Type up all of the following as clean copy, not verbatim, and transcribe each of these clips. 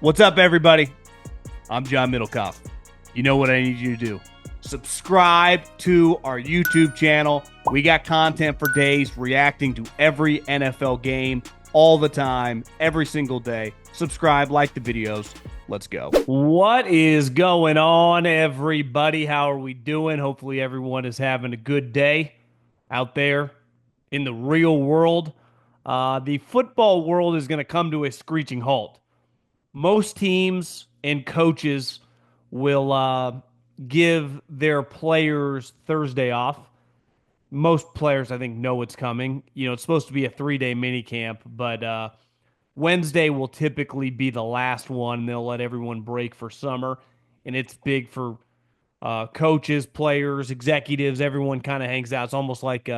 What's up, everybody? I'm John Middlekauff. You know what I need you to do. Subscribe to our YouTube channel. We got content for days reacting to every NFL game all the time, every single day. Subscribe, like the videos. Let's go. What is going on, everybody? How are we doing? Hopefully, everyone is having a good day out there in the real world. The football world is going to come to a screeching halt. Most teams and coaches will give their players Thursday off. Most players, I think, know it's coming. You know, it's supposed to be a 3-day mini camp, but Wednesday will typically be the last one. They'll let everyone break for summer, and it's big for coaches, players, executives. Everyone kind of hangs out. It's almost like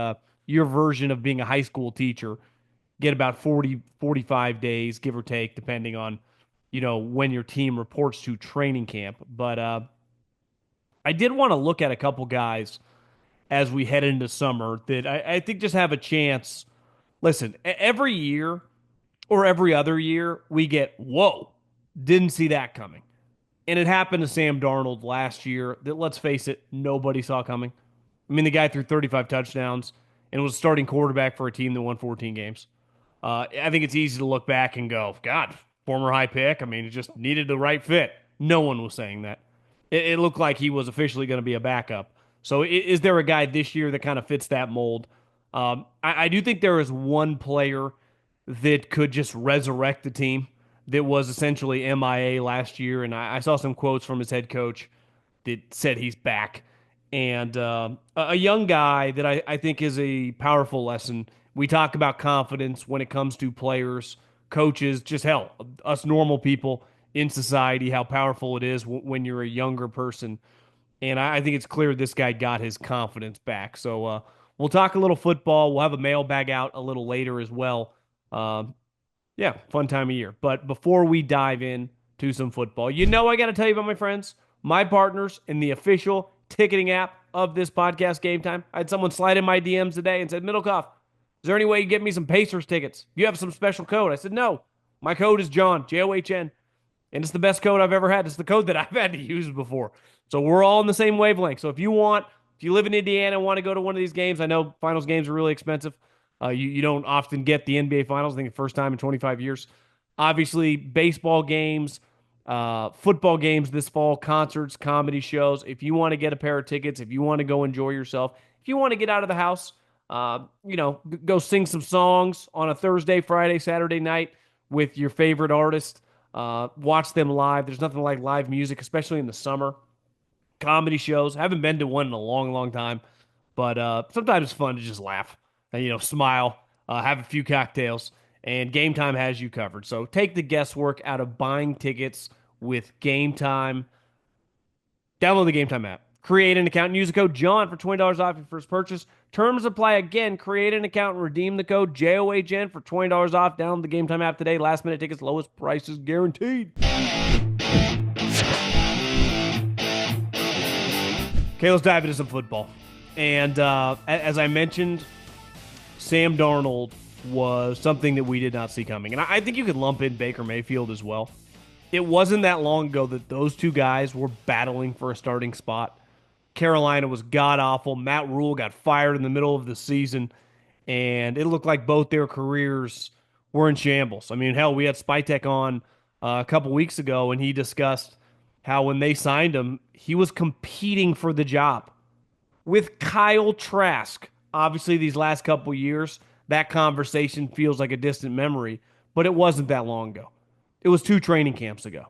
your version of being a high school teacher. Get about 40, 45 days, give or take, depending on when your team reports to training camp. But I did want to look at a couple guys as we head into summer that I think just have a chance. Listen, every year or every other year, we get, whoa, didn't see that coming. And it happened to Sam Darnold last year that, let's face it, nobody saw coming. I mean, the guy threw 35 touchdowns and was starting quarterback for a team that won 14 games. I think it's easy to look back and go, God, former high pick. I mean, it just needed the right fit. No one was saying that. It looked like he was officially going to be a backup. So is there a guy this year that kind of fits that mold? I do think there is one player that could just resurrect the team that was essentially MIA last year. And I saw some quotes from his head coach that said he's back. And a young guy that I think is a powerful lesson. We talk about confidence when it comes to players, coaches, just hell, us normal people in society, how powerful it is when you're a younger person. And I think it's clear this guy got his confidence back. So we'll talk a little football. We'll have a mailbag out a little later as well. Yeah, fun time of year. But before we dive in to some football, I got to tell you about my friends, my partners in the official ticketing app of this podcast, Game Time. I had someone slide in my DMs today and said, Middlekauff, is there any way you get me some Pacers tickets? You have some special code? I said, no. My code is John, John. And it's the best code I've ever had. It's the code that I've had to use before. So we're all in the same wavelength. So if you live in Indiana and want to go to one of these games, I know finals games are really expensive. You don't often get the NBA finals. I think the first time in 25 years. Obviously, baseball games, football games this fall, concerts, comedy shows. If you want to get a pair of tickets, if you want to go enjoy yourself, if you want to get out of the house, go sing some songs on a Thursday, Friday, Saturday night with your favorite artist. Watch them live. There's nothing like live music, especially in the summer. Comedy shows. Haven't been to one in a long, long time, but sometimes it's fun to just laugh and smile, have a few cocktails, and Game Time has you covered. So take the guesswork out of buying tickets with Game Time. Download the Game Time app. Create an account and use the code JOHN for $20 off your first purchase. Terms apply again. Create an account and redeem the code JOHN for $20 off. Download the Game Time app today. Last minute tickets, lowest prices guaranteed. Okay, let's dive into some football. And as I mentioned, Sam Darnold was something that we did not see coming. And I think you could lump in Baker Mayfield as well. It wasn't that long ago that those two guys were battling for a starting spot. Carolina was god-awful. Matt Rule got fired in the middle of the season, and it looked like both their careers were in shambles. I mean, hell, we had Spytek on a couple weeks ago, and he discussed how when they signed him, he was competing for the job with Kyle Trask. Obviously, these last couple years, that conversation feels like a distant memory, but it wasn't that long ago. It was 2 training camps ago.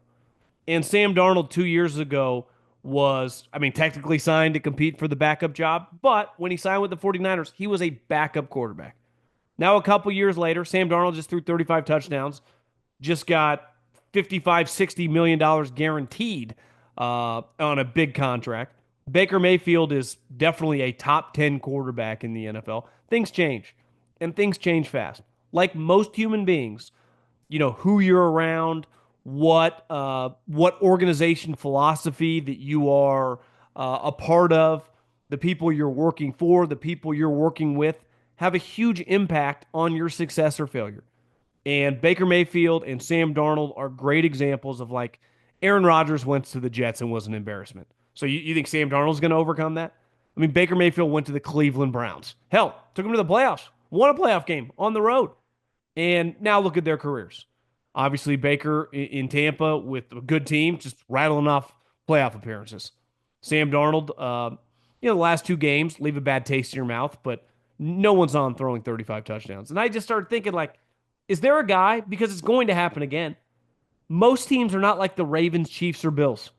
And Sam Darnold 2 years ago was, technically signed to compete for the backup job, but when he signed with the 49ers, he was a backup quarterback. Now, a couple years later, Sam Darnold just threw 35 touchdowns, just got $55-60 million guaranteed on a big contract. Baker Mayfield is definitely a top 10 quarterback in the NFL. Things change, and things change fast. Like most human beings, who you're around, what organization philosophy that you are a part of, the people you're working for, the people you're working with, have a huge impact on your success or failure. And Baker Mayfield and Sam Darnold are great examples of like Aaron Rodgers went to the Jets and was an embarrassment. So you think Sam Darnold's going to overcome that? I mean, Baker Mayfield went to the Cleveland Browns. Hell, took him to the playoffs, won a playoff game on the road. And now look at their careers. Obviously, Baker in Tampa with a good team, just rattling off playoff appearances. Sam Darnold, the last two games leave a bad taste in your mouth, but no one's on throwing 35 touchdowns. And I just started thinking, like, is there a guy? Because it's going to happen again. Most teams are not like the Ravens, Chiefs, or Bills.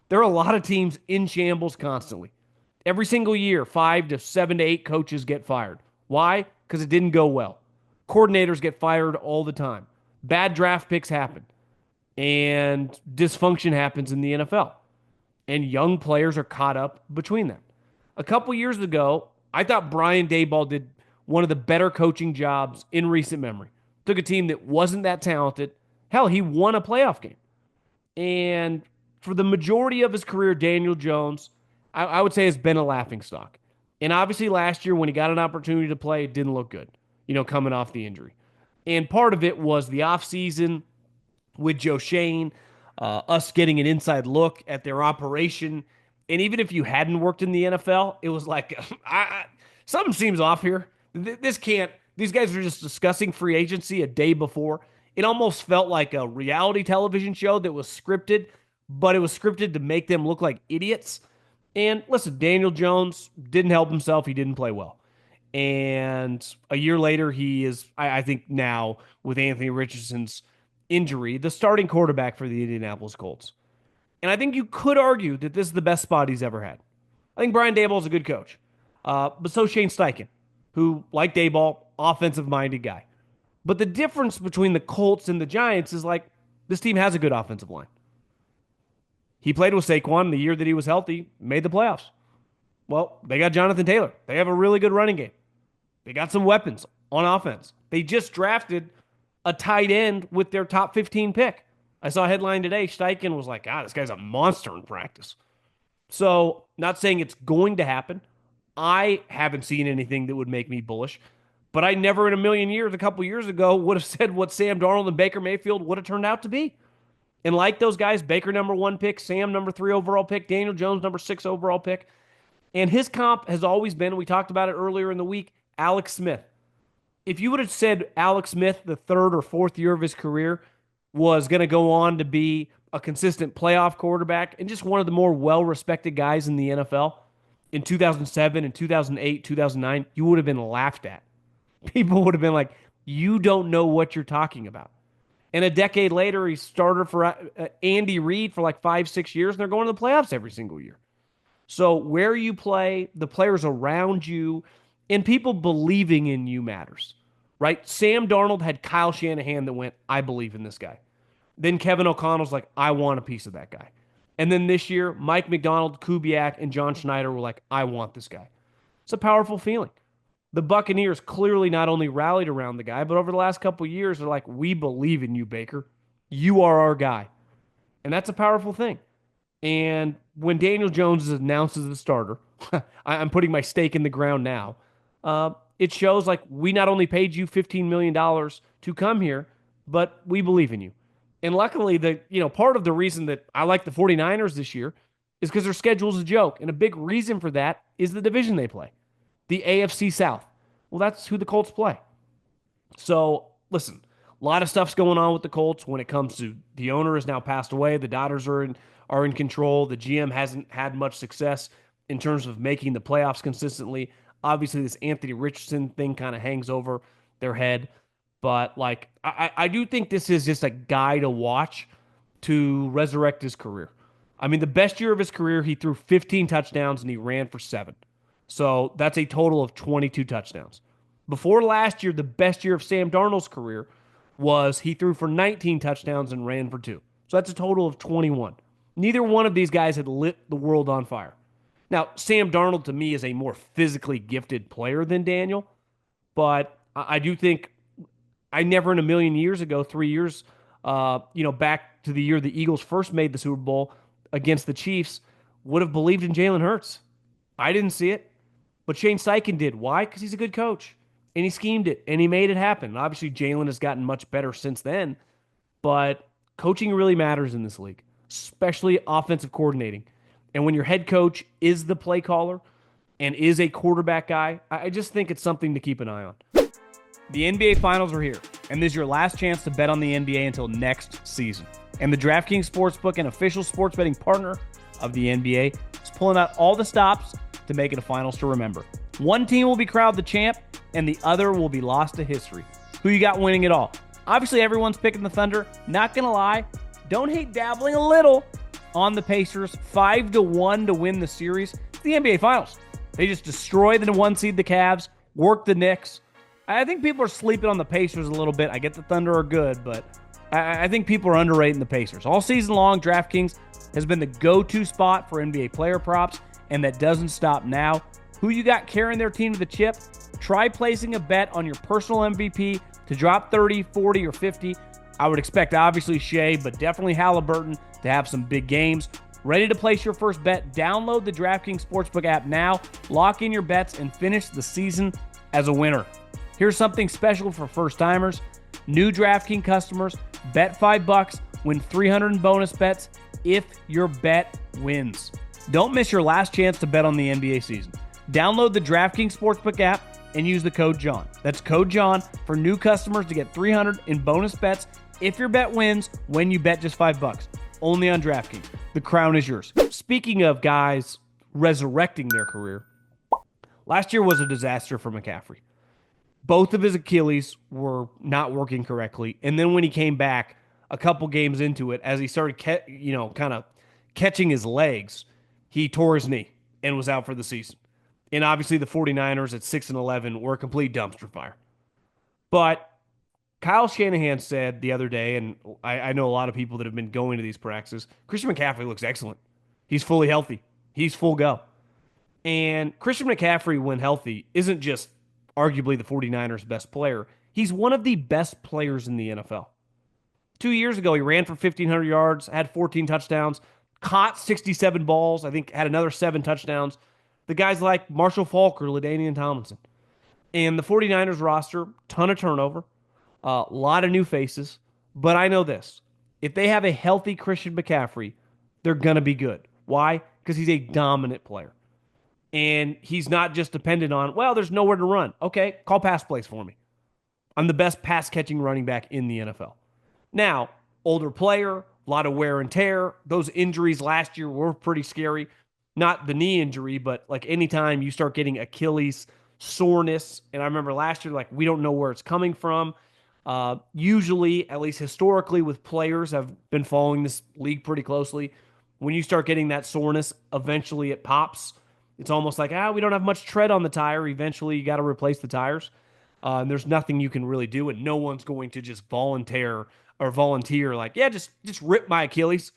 There are a lot of teams in shambles constantly. Every single year, 5 to 7 to 8 coaches get fired. Why? Because it didn't go well. Coordinators get fired all the time. Bad draft picks happen. And dysfunction happens in the NFL. And young players are caught up between them. A couple years ago, I thought Brian Daboll did one of the better coaching jobs in recent memory. Took a team that wasn't that talented. Hell, he won a playoff game. And for the majority of his career, Daniel Jones, I would say, has been a laughingstock. And obviously last year when he got an opportunity to play, it didn't look good, coming off the injury. And part of it was the offseason with Joe Shane, us getting an inside look at their operation. And even if you hadn't worked in the NFL, it was like, something seems off here. These guys are just discussing free agency a day before. It almost felt like a reality television show that was scripted, but it was scripted to make them look like idiots. And listen, Daniel Jones didn't help himself. He didn't play well. And a year later, he is, I think now, with Anthony Richardson's injury, the starting quarterback for the Indianapolis Colts. And I think you could argue that this is the best spot he's ever had. I think Brian Daboll is a good coach. But so Shane Steichen, who, like Daboll, offensive-minded guy. But the difference between the Colts and the Giants is like, this team has a good offensive line. He played with Saquon the year that he was healthy, made the playoffs. Well, they got Jonathan Taylor. They have a really good running game. They got some weapons on offense. They just drafted a tight end with their top 15 pick. I saw a headline today. Steichen was like, this guy's a monster in practice. So, not saying it's going to happen. I haven't seen anything that would make me bullish. But I never in a million years, a couple years ago, would have said what Sam Darnold and Baker Mayfield would have turned out to be. And like those guys, Baker number 1 pick, Sam number 3 overall pick, Daniel Jones number 6 overall pick. And his comp has always been, we talked about it earlier in the week, Alex Smith. If you would have said Alex Smith, the 3rd or 4th year of his career, was going to go on to be a consistent playoff quarterback and just one of the more well-respected guys in the NFL in 2007 and 2008, 2009, you would have been laughed at. People would have been like, you don't know what you're talking about. And a decade later, he started for Andy Reid for like 5-6 years, and they're going to the playoffs every single year. So where you play, the players around you, and people believing in you matters, right? Sam Darnold had Kyle Shanahan that went, I believe in this guy. Then Kevin O'Connell's like, I want a piece of that guy. And then this year, Mike McDonald, Kubiak, and John Schneider were like, I want this guy. It's a powerful feeling. The Buccaneers clearly not only rallied around the guy, but over the last couple of years, they're like, we believe in you, Baker. You are our guy. And that's a powerful thing. And when Daniel Jones is announced as the starter, I'm putting my stake in the ground now. It shows like we not only paid you $15 million to come here, but we believe in you. And luckily, part of the reason that I like the 49ers this year is because their schedule is a joke. And a big reason for that is the division they play, the AFC South. Well, that's who the Colts play. So, listen, a lot of stuff's going on with the Colts when it comes to the owner has now passed away. The Dodgers are in control. The GM hasn't had much success in terms of making the playoffs consistently. Obviously, this Anthony Richardson thing kind of hangs over their head. But, I do think this is just a guy to watch to resurrect his career. I mean, the best year of his career, he threw 15 touchdowns and he ran for 7. So that's a total of 22 touchdowns. Before last year, the best year of Sam Darnold's career was he threw for 19 touchdowns and ran for 2. So that's a total of 21. Neither one of these guys had lit the world on fire. Now, Sam Darnold to me is a more physically gifted player than Daniel, but I do think I never in a million years ago, 3 years, back to the year the Eagles first made the Super Bowl against the Chiefs, would have believed in Jalen Hurts. I didn't see it, but Shane Steichen did. Why? Because he's a good coach. and he schemed it and he made it happen. Obviously, Jalen has gotten much better since then, but coaching really matters in this league, especially offensive coordinating. And when your head coach is the play caller and is a quarterback guy, I just think it's something to keep an eye on. The NBA Finals are here, and this is your last chance to bet on the NBA until next season. And the DraftKings Sportsbook, an official sports betting partner of the NBA, is pulling out all the stops to make it a finals to remember. One team will be crowned the champ, and the other will be lost to history. Who you got winning it all? Obviously, everyone's picking the Thunder. Not going to lie, don't hate dabbling a little on the Pacers. 5-1 to win the series. It's the NBA Finals. They just destroy the one seed, the Cavs, work the Knicks. I think people are sleeping on the Pacers a little bit. I get the Thunder are good, but I think people are underrating the Pacers. All season long, DraftKings has been the go-to spot for NBA player props, and that doesn't stop now. Who you got carrying their team to the chip? Try placing a bet on your personal MVP to drop 30, 40, or 50. I would expect, obviously, Shea, but definitely Halliburton to have some big games. Ready to place your first bet? Download the DraftKings Sportsbook app now. Lock in your bets and finish the season as a winner. Here's something special for first-timers. New DraftKings customers, bet $5, win $300 in bonus bets if your bet wins. Don't miss your last chance to bet on the NBA season. Download the DraftKings Sportsbook app and use the code JOHN. That's code JOHN for new customers to get $300 in bonus bets if your bet wins when you bet just $5. Only on DraftKings. The crown is yours. Speaking of guys resurrecting their career, last year was a disaster for McCaffrey. Both of his Achilles were not working correctly. And then when he came back a couple games into it, as he started kind of catching his legs, he tore his knee and was out for the season. And obviously the 49ers at 6-11 were a complete dumpster fire. But Kyle Shanahan said the other day, and I know a lot of people that have been going to these practices, Christian McCaffrey looks excellent. He's fully healthy. He's full go. And Christian McCaffrey, when healthy, isn't just arguably the 49ers' best player. He's one of the best players in the NFL. 2 years ago, he ran for 1,500 yards, had 14 touchdowns, caught 67 balls, I think had another 7 touchdowns. The guys like Marshall Faulk or LaDainian Tomlinson. And the 49ers roster, ton of turnover, a lot of new faces. But I know this. If they have a healthy Christian McCaffrey, they're going to be good. Why? Because he's a dominant player. And he's not just dependent on, well, there's nowhere to run. Okay, call pass plays for me. I'm the best pass-catching running back in the NFL. Now, older player, a lot of wear and tear. Those injuries last year were pretty scary. Not the knee injury, but like anytime you start getting Achilles soreness, and I remember last year, like we don't know where it's coming from. Usually, at least historically with players, I've been following this league pretty closely. When you start getting that soreness, eventually it pops. It's almost like, we don't have much tread on the tire. Eventually, you got to replace the tires. And there's nothing you can really do, and no one's going to just volunteer like, just rip my Achilles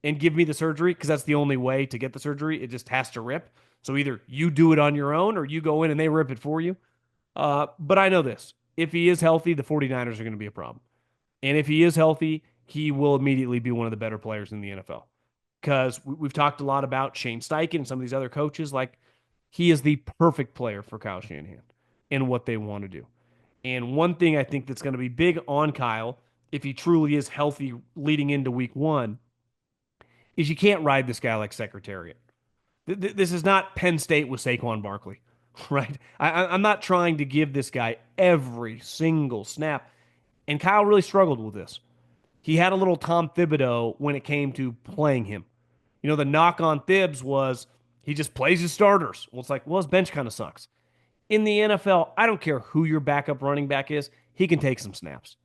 and give me the surgery, because that's the only way to get the surgery. It just has to rip. So either you do it on your own or you go in and they rip it for you. But I know this. If he is healthy, the 49ers are going to be a problem. And if he is healthy, he will immediately be one of the better players in the NFL. Because we've talked a lot about Shane Steichen and some of these other coaches. Like, he is the perfect player for Kyle Shanahan and what they want to do. And one thing I think that's going to be big on Kyle, if he truly is healthy leading into week 1, is you can't ride this guy like Secretariat. This is not Penn State with Saquon Barkley, right? I'm not trying to give this guy every single snap. And Kyle really struggled with this. He had a little Tom Thibodeau when it came to playing him. You know, the knock on Thibs was he just plays his starters. Well, it's like, his bench kind of sucks. In the NFL, I don't care who your backup running back is. He can take some snaps.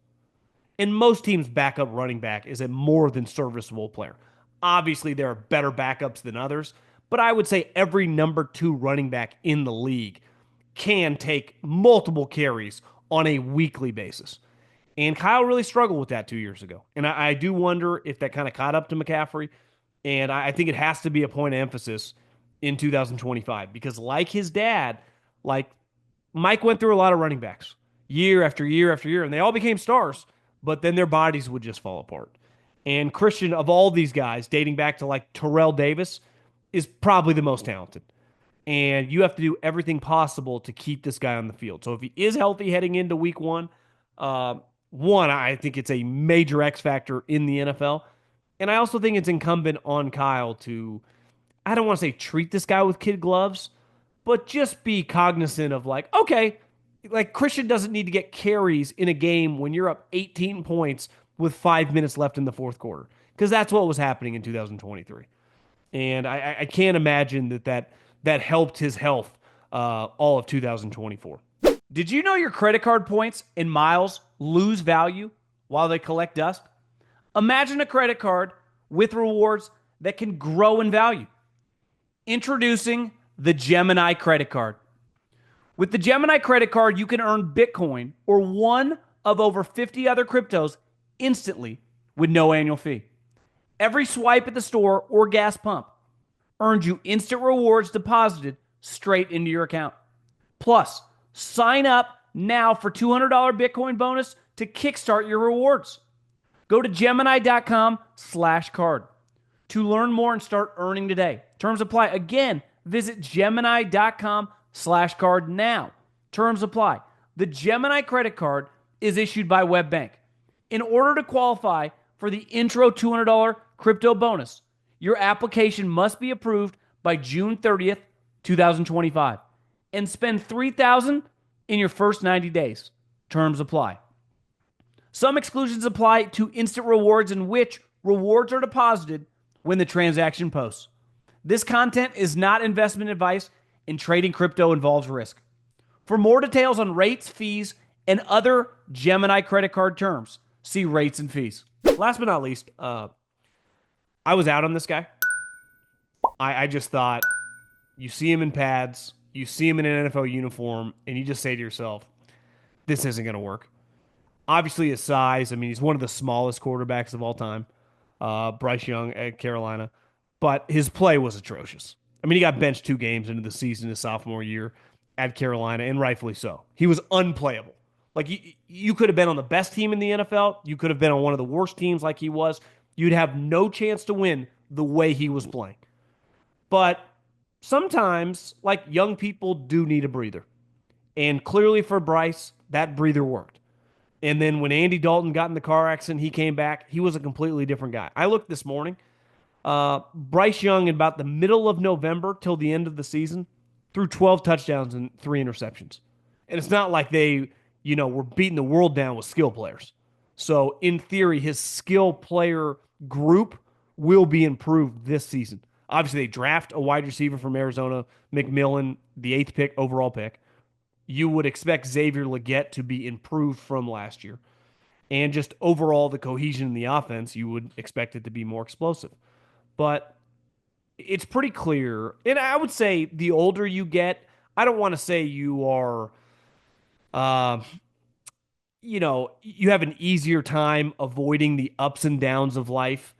And most teams' backup running back is a more than serviceable player. Obviously, there are better backups than others, but I would say every number 2 running back in the league can take multiple carries on a weekly basis. And Kyle really struggled with that 2 years ago. And I do wonder if that kind of caught up to McCaffrey. And I think it has to be a point of emphasis in 2025. Because like his dad, like Mike went through a lot of running backs year after year after year. And they all became stars. But then their bodies would just fall apart. And Christian, of all these guys, dating back to like Terrell Davis, is probably the most talented. and you have to do everything possible to keep this guy on the field. So if he is healthy heading into week uh, one, I think it's a major X factor in the NFL. And I also think it's incumbent on Kyle to, I don't want to say treat this guy with kid gloves, but just be cognizant of like, okay, like Christian doesn't need to get carries in a game when you're up 18 points with 5 minutes left in the fourth quarter, because that's what was happening in 2023. And I can't imagine that helped his health all of 2024. Did you know your credit card points and miles lose value while they collect dust? Imagine a credit card with rewards that can grow in value. Introducing the Gemini credit card. With the Gemini credit card, you can earn Bitcoin or one of over 50 other cryptos instantly with no annual fee. Every swipe at the store or gas pump earns you instant rewards deposited straight into your account. Plus, sign up now for $200 Bitcoin bonus to kickstart your rewards. Go to Gemini.com/card to learn more and start earning today. Terms apply. Again, visit Gemini.com/card now. Terms apply. The Gemini credit card is issued by WebBank. In order to qualify for the intro $200 crypto bonus, your application must be approved by June 30th, 2025, and spend $3,000 in your first 90 days. Terms apply. Some exclusions apply to instant rewards in which rewards are deposited when the transaction posts. This content is not investment advice, and trading crypto involves risk. For more details on rates, fees, and other Gemini credit card terms, see rates and fees. Last but not least, I was out on this guy. I just thought, you see him in pads, you see him in an NFL uniform, and you just say to yourself, this isn't going to work. Obviously, his size, I mean, he's one of the smallest quarterbacks of all time, Bryce Young at Carolina, but his play was atrocious. I mean, he got benched 2 games into the season his sophomore year at Carolina, and rightfully so. He was unplayable. Like, you could have been on the best team in the NFL. You could have been on one of the worst teams like he was. You'd have no chance to win the way he was playing. But sometimes, like, young people do need a breather. And clearly for Bryce, that breather worked. And then when Andy Dalton got in the car accident, he came back. He was a completely different guy. I looked this morning. Bryce Young, in about the middle of November till the end of the season, threw 12 touchdowns and 3 interceptions. And it's not like they, were beating the world down with skill players. So in theory, his skill player group will be improved this season. Obviously, they draft a wide receiver from Arizona, McMillan, the 8th overall pick. You would expect Xavier Legette to be improved from last year. And just overall, the cohesion in the offense, you would expect it to be more explosive. But it's pretty clear. And I would say the older you get, I don't want to say you are, you have an easier time avoiding the ups and downs of life.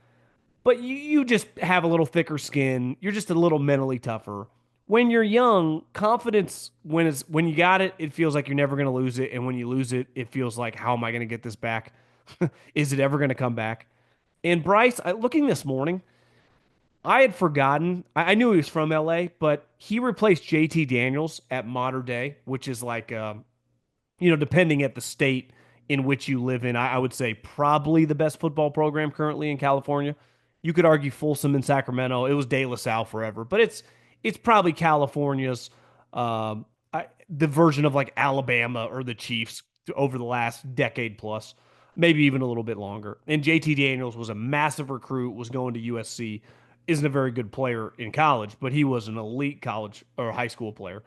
But you just have a little thicker skin. You're just a little mentally tougher. When you're young, confidence, when you got it, it feels like you're never going to lose it. And when you lose it, it feels like, how am I going to get this back? Is it ever going to come back? And Bryce, looking this morning, I had forgotten. I knew he was from LA, but he replaced JT Daniels at Modern Day, which is like, depending at the state in which you live in, I would say probably the best football program currently in California. You could argue Folsom in Sacramento. It was De La Salle forever, but it's probably California's the version of like Alabama or the Chiefs over the last decade plus, maybe even a little bit longer. And JT Daniels was a massive recruit, was going to USC, isn't a very good player in college, but he was an elite college or high school player.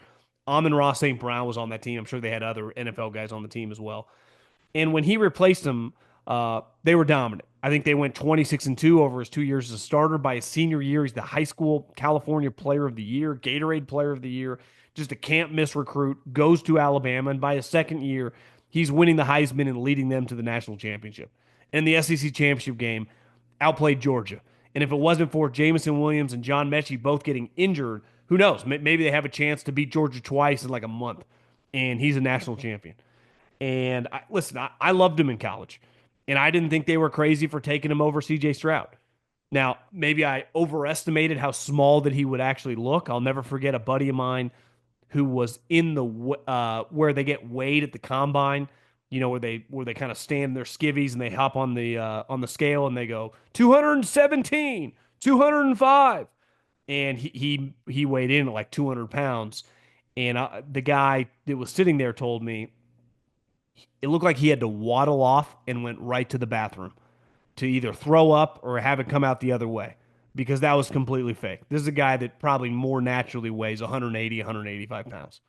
Amon-Ra St. Brown was on that team. I'm sure they had other NFL guys on the team as well. And when he replaced him, they were dominant. I think they went 26-2 over his 2 years as a starter. By his senior year, he's the high school California Player of the Year, Gatorade Player of the Year, just a can't miss recruit, goes to Alabama. And by his second year, he's winning the Heisman and leading them to the national championship. And the SEC championship game, outplayed Georgia. And if it wasn't for Jamison Williams and John Mechie both getting injured, who knows? Maybe they have a chance to beat Georgia twice in like a month. And he's a national champion. And listen, I loved him in college. And I didn't think they were crazy for taking him over CJ Stroud. Now, maybe I overestimated how small that he would actually look. I'll never forget a buddy of mine who was in the where they get weighed at the combine, where they kind of stand in their skivvies and they hop on the scale and they go 217, 205, and he weighed in at like 200 pounds, and the guy that was sitting there told me it looked like he had to waddle off and went right to the bathroom to either throw up or have it come out the other way because that was completely fake. This is a guy that probably more naturally weighs 180, 185 pounds,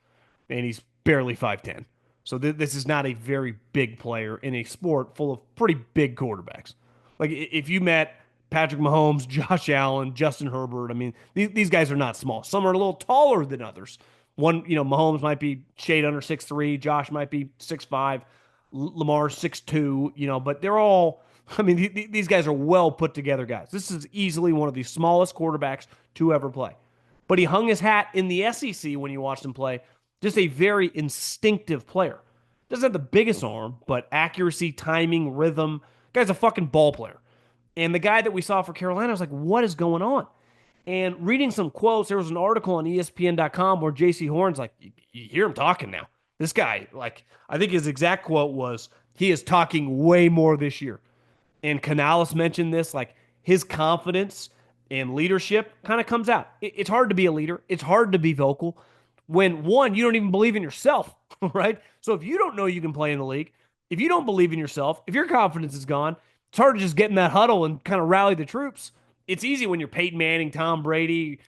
and he's barely 5'10. So this is not a very big player in a sport full of pretty big quarterbacks. Like if you met Patrick Mahomes, Josh Allen, Justin Herbert, I mean, these guys are not small. Some are a little taller than others. One, Mahomes might be shade under 6'3", Josh might be 6'5", Lamar 6'2", but they're all, I mean, these guys are well put together guys. This is easily one of the smallest quarterbacks to ever play. But he hung his hat in the SEC when you watched him play. Just a very instinctive player. Doesn't have the biggest arm, but accuracy, timing, rhythm. Guy's a fucking ball player. And the guy that we saw for Carolina was like, what is going on? And reading some quotes, there was an article on ESPN.com where JC Horn's like, you hear him talking now. This guy, like, I think his exact quote was, he is talking way more this year. And Canales mentioned this, like his confidence and leadership kind of comes out. It's hard to be a leader. It's hard to be vocal when one, you don't even believe in yourself, right? So if you don't know you can play in the league, if you don't believe in yourself, if your confidence is gone, it's hard to just get in that huddle and kind of rally the troops. It's easy when you're Peyton Manning, Tom Brady,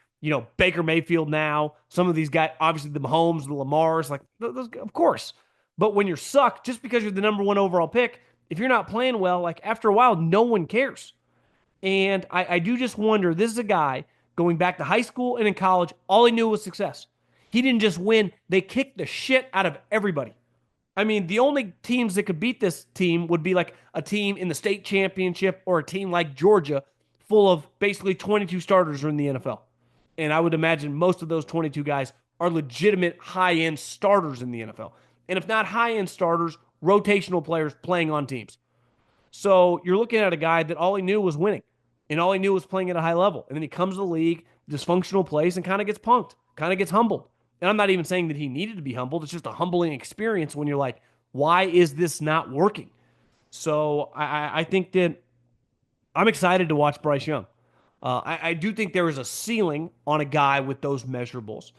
Baker Mayfield now, some of these guys, obviously the Mahomes, the Lamars, like, those, of course. But when you're sucked, just because you're the number one overall pick, if you're not playing well, like after a while, no one cares. And I do just wonder, this is a guy going back to high school and in college, all he knew was success. He didn't just win, they kicked the shit out of everybody. I mean, the only teams that could beat this team would be like a team in the state championship or a team like Georgia, full of basically 22 starters are in the NFL. And I would imagine most of those 22 guys are legitimate high end starters in the NFL. And if not high end starters, rotational players playing on teams. So you're looking at a guy that all he knew was winning and all he knew was playing at a high level. And then he comes to the league, dysfunctional place, and kind of gets punked, kind of gets humbled. And I'm not even saying that he needed to be humbled. It's just a humbling experience when you're like, why is this not working? So I think that I'm excited to watch Bryce Young. I do think there is a ceiling on a guy with those measurables.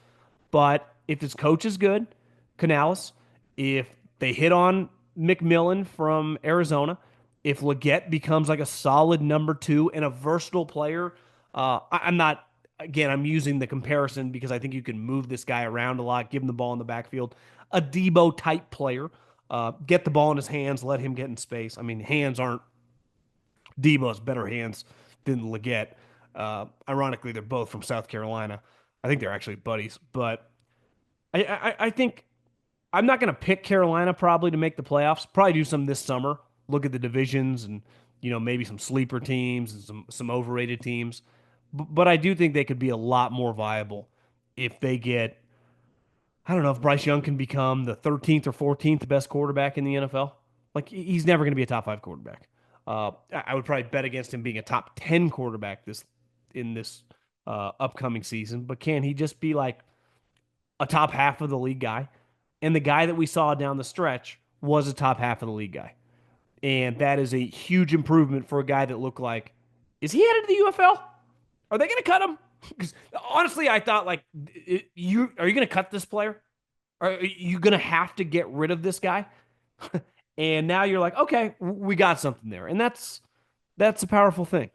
But if his coach is good, Canales, if they hit on McMillan from Arizona, if Leggett becomes like a solid number two and a versatile player, I'm not, again, I'm using the comparison because I think you can move this guy around a lot, give him the ball in the backfield. A Debo type player, get the ball in his hands, let him get in space. I mean, hands aren't Debo's better hands than Leggett. Ironically, they're both from South Carolina. I think they're actually buddies, but I think I'm not going to pick Carolina probably to make the playoffs. Probably do some this summer. Look at the divisions and maybe some sleeper teams and some overrated teams. But I do think they could be a lot more viable if they get. I don't know if Bryce Young can become the 13th or 14th best quarterback in the NFL. Like he's never going to be a top five quarterback. I would probably bet against him being a top 10 quarterback in this upcoming season. But can he just be like a top half of the league guy? And the guy that we saw down the stretch was a top half of the league guy. And that is a huge improvement for a guy that looked like, is he headed to the UFL? Are they going to cut him? Because honestly, I thought like, are you going to cut this player? Are you going to have to get rid of this guy? And now you're like, okay, we got something there. And that's a powerful thing.